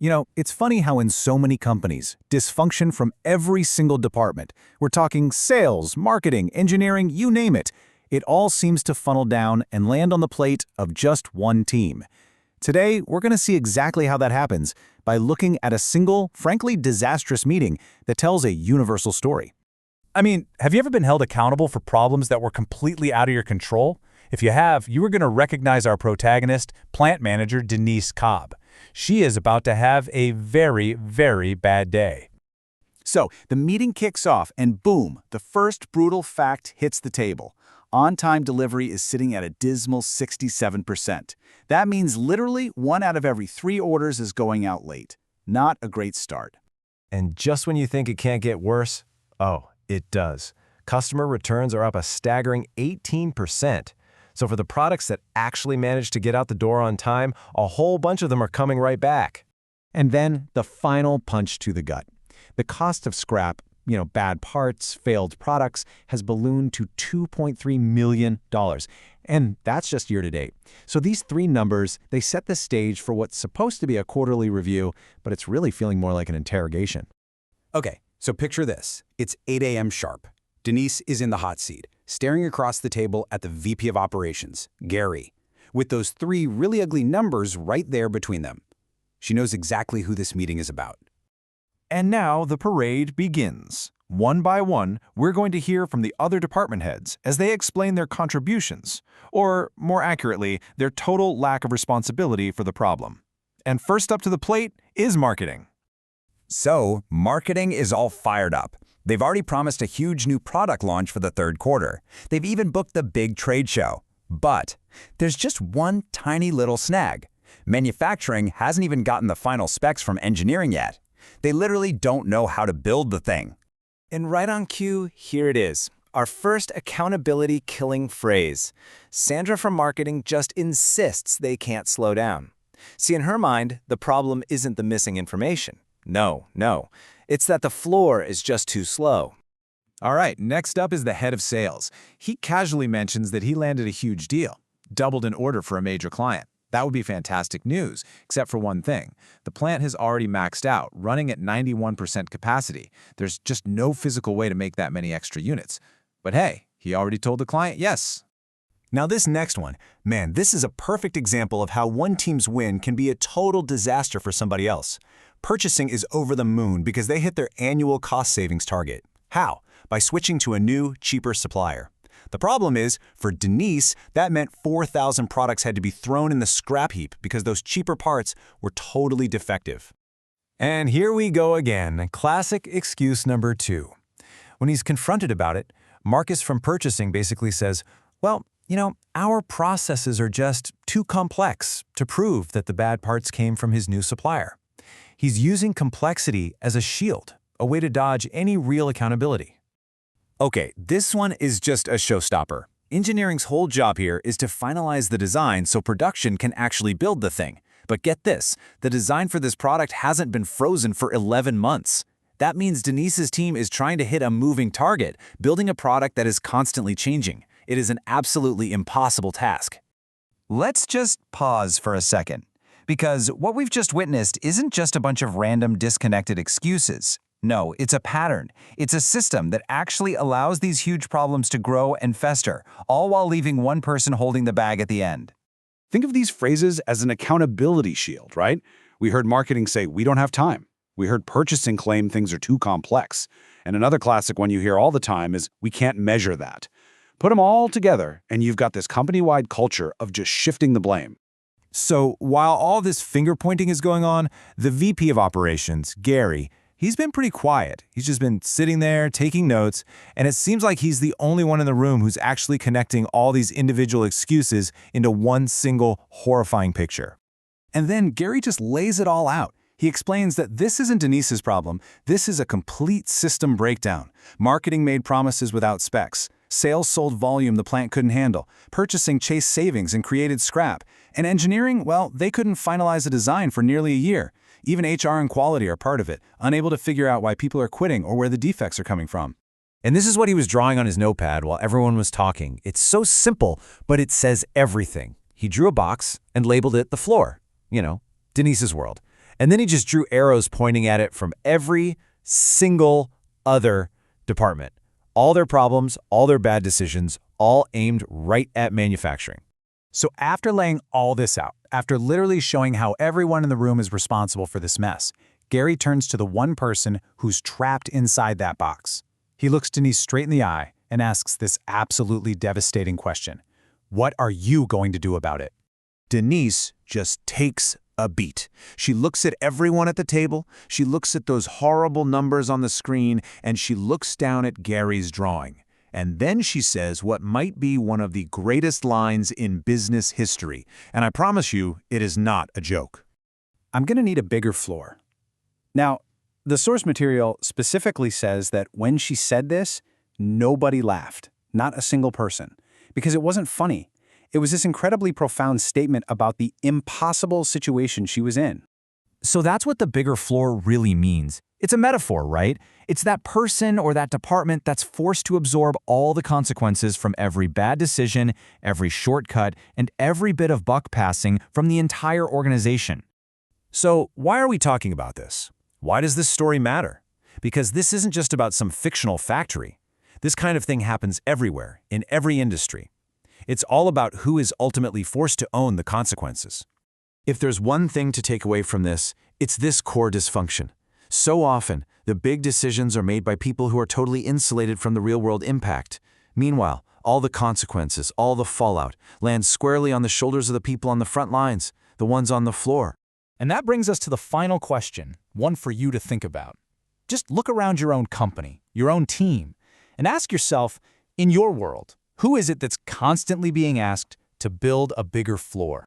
It's funny how in so many companies, dysfunction from every single department, we're talking sales, marketing, engineering, you name it, it all seems to funnel down and land on the plate of just one team. Today, we're going to see exactly how that happens by looking at a single, frankly disastrous meeting that tells a universal story. I mean, have you ever been held accountable for problems that were completely out of your control? If you have, you are going to recognize our protagonist, plant manager Denise Cobb. She is about to have a very, very bad day. So, the meeting kicks off and boom, the first brutal fact hits the table. On-time delivery is sitting at a dismal 67%. That means literally 1 out of every 3 orders is going out late. Not a great start. And just when you think it can't get worse, oh, it does. Customer returns are up a staggering 18%. So for the products that actually manage to get out the door on time, a whole bunch of them are coming right back. And then the final punch to the gut. The cost of scrap, bad parts, failed products, has ballooned to $2.3 million. And that's just year to date. So these 3 numbers, they set the stage for what's supposed to be a quarterly review, but it's really feeling more like an interrogation. Okay, so picture this. It's 8 a.m. sharp. Denise is in the hot seat, staring across the table at the VP of Operations, Gary, with those 3 really ugly numbers right there between them. She knows exactly who this meeting is about. And now the parade begins. One by one, we're going to hear from the other department heads as they explain their contributions, or more accurately, their total lack of responsibility for the problem. And first up to the plate is marketing. So, marketing is all fired up. They've already promised a huge new product launch for the 3rd quarter. They've even booked the big trade show. But there's just one tiny little snag. Manufacturing hasn't even gotten the final specs from engineering yet. They literally don't know how to build the thing. And right on cue, here it is. Our first accountability-killing phrase. Sandra from marketing just insists they can't slow down. See, in her mind, the problem isn't the missing information. No. It's that the floor is just too slow. All right, next up is the head of sales. He casually mentions that he landed a huge deal, doubled an order for a major client. That would be fantastic news, except for one thing. The plant has already maxed out, running at 91% capacity. There's just no physical way to make that many extra units. But hey, he already told the client yes. Now this next one, man, this is a perfect example of how one team's win can be a total disaster for somebody else. Purchasing is over the moon because they hit their annual cost savings target. How? By switching to a new, cheaper supplier. The problem is, for Denise, that meant 4,000 products had to be thrown in the scrap heap because those cheaper parts were totally defective. And here we go again, classic excuse number 2. When he's confronted about it, Marcus from purchasing basically says, well, our processes are just too complex to prove that the bad parts came from his new supplier. He's using complexity as a shield, a way to dodge any real accountability. Okay, this one is just a showstopper. Engineering's whole job here is to finalize the design so production can actually build the thing. But get this, the design for this product hasn't been frozen for 11 months. That means Denise's team is trying to hit a moving target, building a product that is constantly changing. It is an absolutely impossible task. Let's just pause for a second, because what we've just witnessed isn't just a bunch of random disconnected excuses. No, it's a pattern. It's a system that actually allows these huge problems to grow and fester, all while leaving one person holding the bag at the end. Think of these phrases as an accountability shield, right? We heard marketing say, we don't have time. We heard purchasing claim things are too complex. And another classic one you hear all the time is, we can't measure that. Put them all together, and you've got this company-wide culture of just shifting the blame. So while all this finger-pointing is going on, the VP of Operations, Gary, he's been pretty quiet. He's just been sitting there, taking notes, and it seems like he's the only one in the room who's actually connecting all these individual excuses into one single horrifying picture. And then Gary just lays it all out. He explains that this isn't Denise's problem. This is a complete system breakdown. Marketing made promises without specs. Sales sold volume the plant couldn't handle. Purchasing chased savings and created scrap. And engineering, well, they couldn't finalize a design for nearly a year. Even HR and quality are part of it, unable to figure out why people are quitting or where the defects are coming from. And this is what he was drawing on his notepad while everyone was talking. It's so simple, but it says everything. He drew a box and labeled it the floor. Denise's world. And then he just drew arrows pointing at it from every single other department. All their problems, all their bad decisions, all aimed right at manufacturing. So after laying all this out, after literally showing how everyone in the room is responsible for this mess, Gary turns to the one person who's trapped inside that box. He looks Denise straight in the eye and asks this absolutely devastating question. What are you going to do about it? Denise just takes a beat. She looks at everyone at the table, she looks at those horrible numbers on the screen, and she looks down at Gary's drawing. And then she says what might be one of the greatest lines in business history. And I promise you, it is not a joke. I'm going to need a bigger floor. Now, the source material specifically says that when she said this, nobody laughed, not a single person, because it wasn't funny. It was this incredibly profound statement about the impossible situation she was in. So that's what the bigger floor really means. It's a metaphor, right? It's that person or that department that's forced to absorb all the consequences from every bad decision, every shortcut, and every bit of buck passing from the entire organization. So why are we talking about this? Why does this story matter? Because this isn't just about some fictional factory. This kind of thing happens everywhere, in every industry. It's all about who is ultimately forced to own the consequences. If there's one thing to take away from this, it's this core dysfunction. So often, the big decisions are made by people who are totally insulated from the real-world impact. Meanwhile, all the consequences, all the fallout, land squarely on the shoulders of the people on the front lines, the ones on the floor. And that brings us to the final question, one for you to think about. Just look around your own company, your own team, and ask yourself, in your world, who is it that's constantly being asked to build a bigger floor?